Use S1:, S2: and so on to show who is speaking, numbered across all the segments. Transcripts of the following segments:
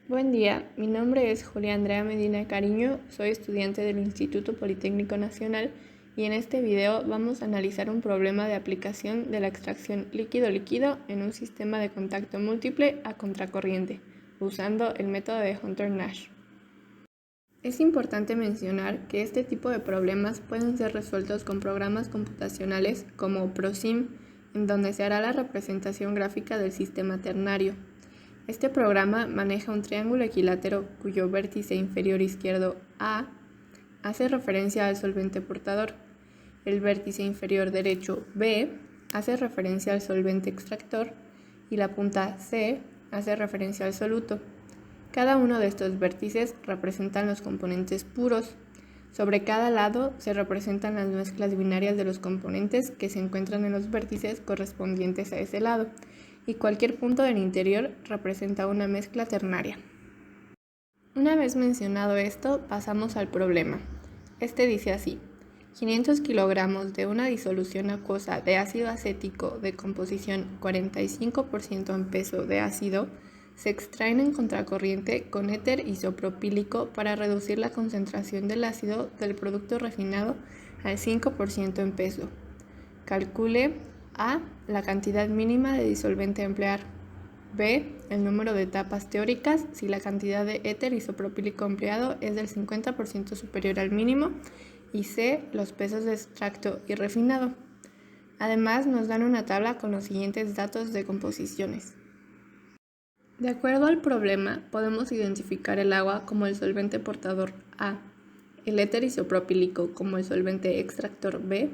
S1: Buen día, mi nombre es Julia Andrea Medina Cariño, soy estudiante del Instituto Politécnico Nacional y en este video vamos a analizar un problema de aplicación de la extracción líquido-líquido en un sistema de contacto múltiple a contracorriente, usando el método de Hunter-Nash. Es importante mencionar que este tipo de problemas pueden ser resueltos con programas computacionales como ProSim, en donde se hará la representación gráfica del sistema ternario. Este programa maneja un triángulo equilátero cuyo vértice inferior izquierdo A hace referencia al solvente portador, el vértice inferior derecho B hace referencia al solvente extractor y la punta C hace referencia al soluto. Cada uno de estos vértices representan los componentes puros. Sobre cada lado se representan las mezclas binarias de los componentes que se encuentran en los vértices correspondientes a ese lado, y cualquier punto del interior representa una mezcla ternaria. Una vez mencionado esto, pasamos al problema. Este dice así: 500 kilogramos de una disolución acuosa de ácido acético de composición 45% en peso de ácido se extraen en contracorriente con éter isopropílico para reducir la concentración del ácido del producto refinado al 5% en peso. Calcule A. La cantidad mínima de disolvente a emplear. B. El número de etapas teóricas si la cantidad de éter isopropílico empleado es del 50% superior al mínimo. Y C. Los pesos de extracto y refinado. Además, nos dan una tabla con los siguientes datos de composiciones. De acuerdo al problema, podemos identificar el agua como el solvente portador A, el éter isopropílico como el solvente extractor B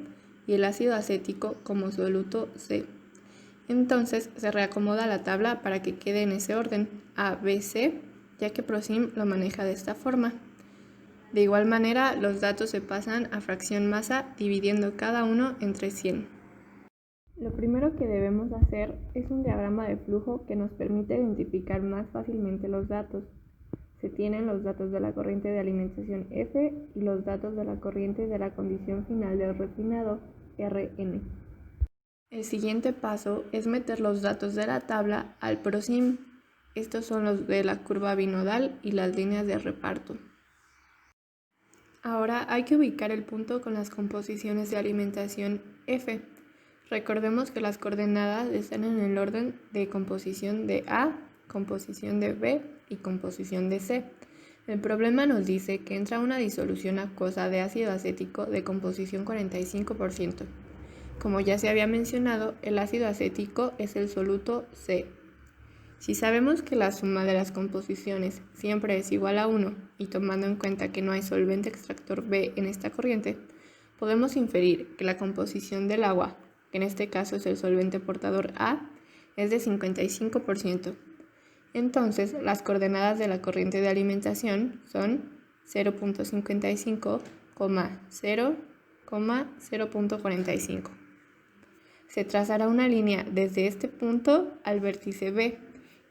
S1: y el ácido acético como soluto C. Entonces se reacomoda la tabla para que quede en ese orden A, B, C, ya que ProSim lo maneja de esta forma. De igual manera, los datos se pasan a fracción masa dividiendo cada uno entre 100. Lo primero que debemos hacer es un diagrama de flujo que nos permite identificar más fácilmente los datos. Se tienen los datos de la corriente de alimentación F y los datos de la corriente de la condición final del refinado, Rn. El siguiente paso es meter los datos de la tabla al ProSim. Estos son los de la curva binodal y las líneas de reparto. Ahora hay que ubicar el punto con las composiciones de alimentación F. Recordemos que las coordenadas están en el orden de composición de A, composición de B y composición de C. El problema nos dice que entra una disolución acuosa de ácido acético de composición 45%. Como ya se había mencionado, el ácido acético es el soluto C. Si sabemos que la suma de las composiciones siempre es igual a 1 y tomando en cuenta que no hay solvente extractor B en esta corriente, podemos inferir que la composición del agua, que en este caso es el solvente portador A, es de 55%. Entonces, las coordenadas de la corriente de alimentación son 0.55, 0, 0.45. Se trazará una línea desde este punto al vértice B,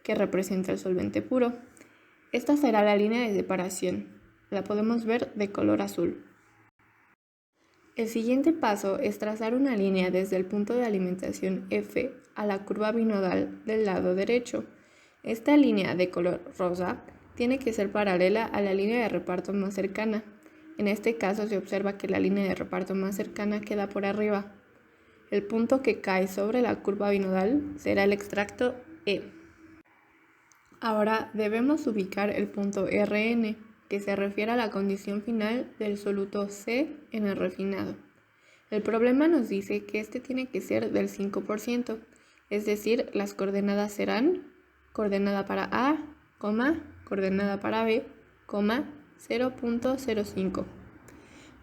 S1: que representa el solvente puro. Esta será la línea de separación. La podemos ver de color azul. El siguiente paso es trazar una línea desde el punto de alimentación F a la curva binodal del lado derecho. Esta línea de color rosa tiene que ser paralela a la línea de reparto más cercana. En este caso se observa que la línea de reparto más cercana queda por arriba. El punto que cae sobre la curva binodal será el extracto E. Ahora debemos ubicar el punto Rn, que se refiere a la condición final del soluto C en el refinado. El problema nos dice que este tiene que ser del 5%, es decir, las coordenadas serán coordenada para A, coordenada para B, 0.05.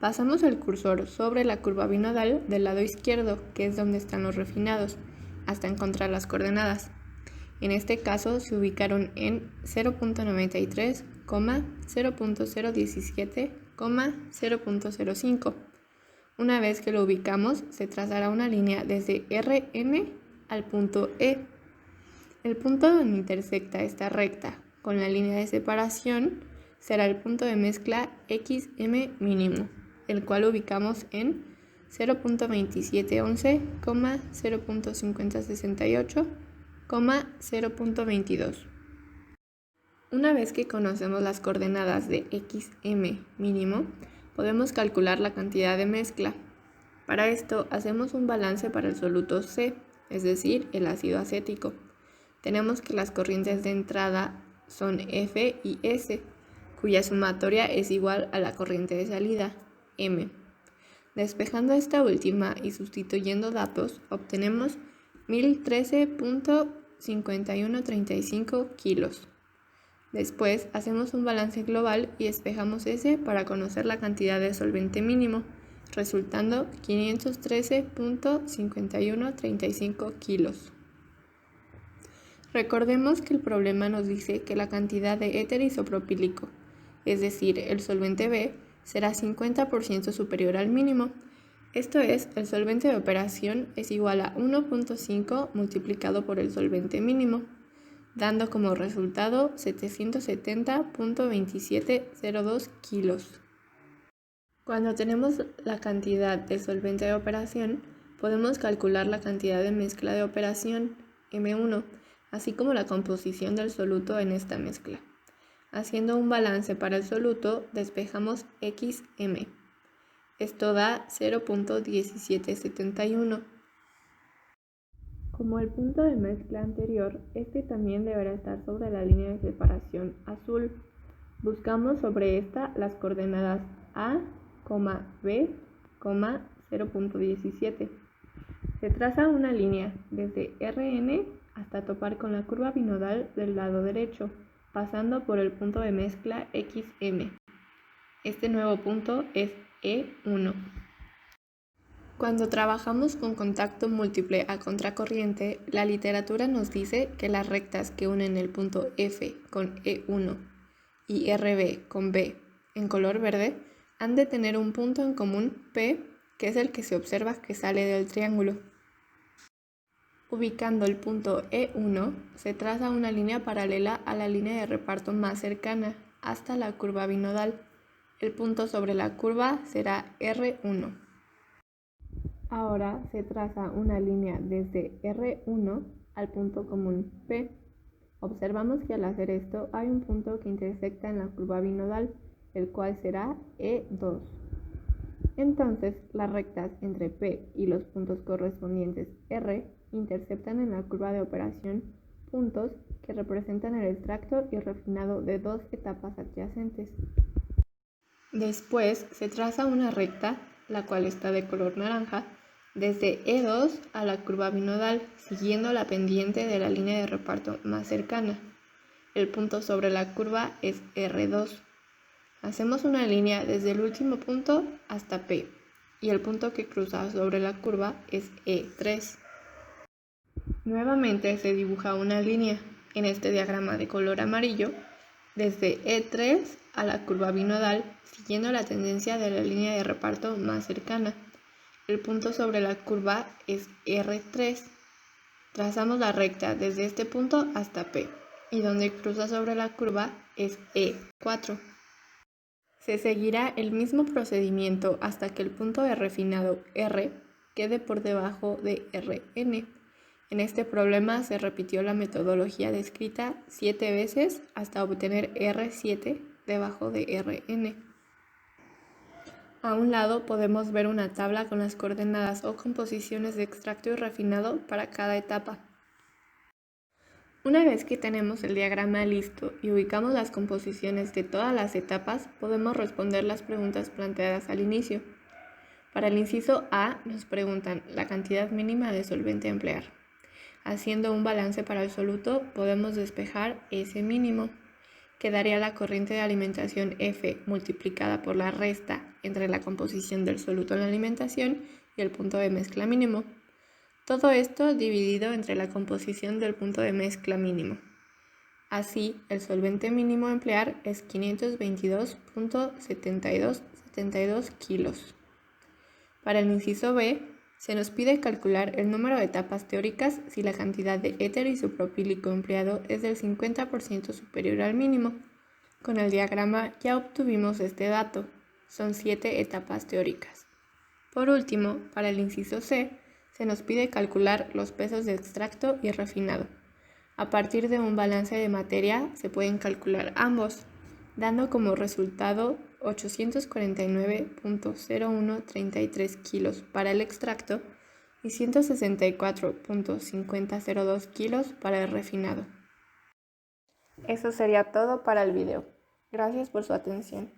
S1: Pasamos el cursor sobre la curva binodal del lado izquierdo, que es donde están los refinados, hasta encontrar las coordenadas. En este caso se ubicaron en 0.93, 0.017, 0.05. Una vez que lo ubicamos, se trazará una línea desde Rn al punto E. El punto donde intersecta esta recta con la línea de separación será el punto de mezcla XM mínimo, el cual ubicamos en 0.2711, 0.5068, 0.22. Una vez que conocemos las coordenadas de XM mínimo, podemos calcular la cantidad de mezcla. Para esto hacemos un balance para el soluto C, es decir, el ácido acético. Tenemos que las corrientes de entrada son F y S, cuya sumatoria es igual a la corriente de salida, M. Despejando esta última y sustituyendo datos, obtenemos 1013.5135 kilos. Después hacemos un balance global y despejamos S para conocer la cantidad de solvente mínimo, resultando 513.5135 kilos. Recordemos que el problema nos dice que la cantidad de éter isopropílico, es decir, el solvente B, será 50% superior al mínimo. Esto es, el solvente de operación es igual a 1.5 multiplicado por el solvente mínimo, dando como resultado 770.2702 kilos. Cuando tenemos la cantidad de solvente de operación, podemos calcular la cantidad de mezcla de operación, M1, así como la composición del soluto en esta mezcla. Haciendo un balance para el soluto, despejamos XM. Esto da 0.1771. Como el punto de mezcla anterior, este también deberá estar sobre la línea de separación azul. Buscamos sobre esta las coordenadas A, B, 0.17. Se traza una línea desde Rn hasta topar con la curva binodal del lado derecho, pasando por el punto de mezcla XM. Este nuevo punto es E1. Cuando trabajamos con contacto múltiple a contracorriente, la literatura nos dice que las rectas que unen el punto F con E1 y RB con B en color verde han de tener un punto en común P, que es el que se observa que sale del triángulo. Ubicando el punto E1, se traza una línea paralela a la línea de reparto más cercana, hasta la curva binodal. El punto sobre la curva será R1. Ahora se traza una línea desde R1 al punto común P. Observamos que al hacer esto hay un punto que intersecta en la curva binodal, el cual será E2. Entonces, las rectas entre P y los puntos correspondientes R interceptan en la curva de operación puntos que representan el extracto y refinado de dos etapas adyacentes. Después se traza una recta, la cual está de color naranja, desde E2 a la curva binodal, siguiendo la pendiente de la línea de reparto más cercana. El punto sobre la curva es R2. Hacemos una línea desde el último punto hasta P, y el punto que cruza sobre la curva es E3. Nuevamente se dibuja una línea, en este diagrama de color amarillo, desde E3 a la curva binodal, siguiendo la tendencia de la línea de reparto más cercana. El punto sobre la curva es R3. Trazamos la recta desde este punto hasta P, y donde cruza sobre la curva es E4. Se seguirá el mismo procedimiento hasta que el punto de refinado R quede por debajo de Rn. En este problema se repitió la metodología descrita 7 veces hasta obtener R7 debajo de Rn. A un lado podemos ver una tabla con las coordenadas o composiciones de extracto y refinado para cada etapa. Una vez que tenemos el diagrama listo y ubicamos las composiciones de todas las etapas, podemos responder las preguntas planteadas al inicio. Para el inciso A nos preguntan la cantidad mínima de solvente a emplear. Haciendo un balance para el soluto, podemos despejar ese mínimo. Quedaría la corriente de alimentación F multiplicada por la resta entre la composición del soluto en la alimentación y el punto de mezcla mínimo. Todo esto dividido entre la composición del punto de mezcla mínimo. Así, el solvente mínimo a emplear es 522.7272 kilos. Para el inciso B, se nos pide calcular el número de etapas teóricas si la cantidad de éter isopropílico empleado es del 50% superior al mínimo. Con el diagrama ya obtuvimos este dato, son 7 etapas teóricas. Por último, para el inciso C, se nos pide calcular los pesos de extracto y refinado. A partir de un balance de materia se pueden calcular ambos, dando como resultado 849.0133 kilos para el extracto y 164.5002 kilos para el refinado. Eso sería todo para el video. Gracias por su atención.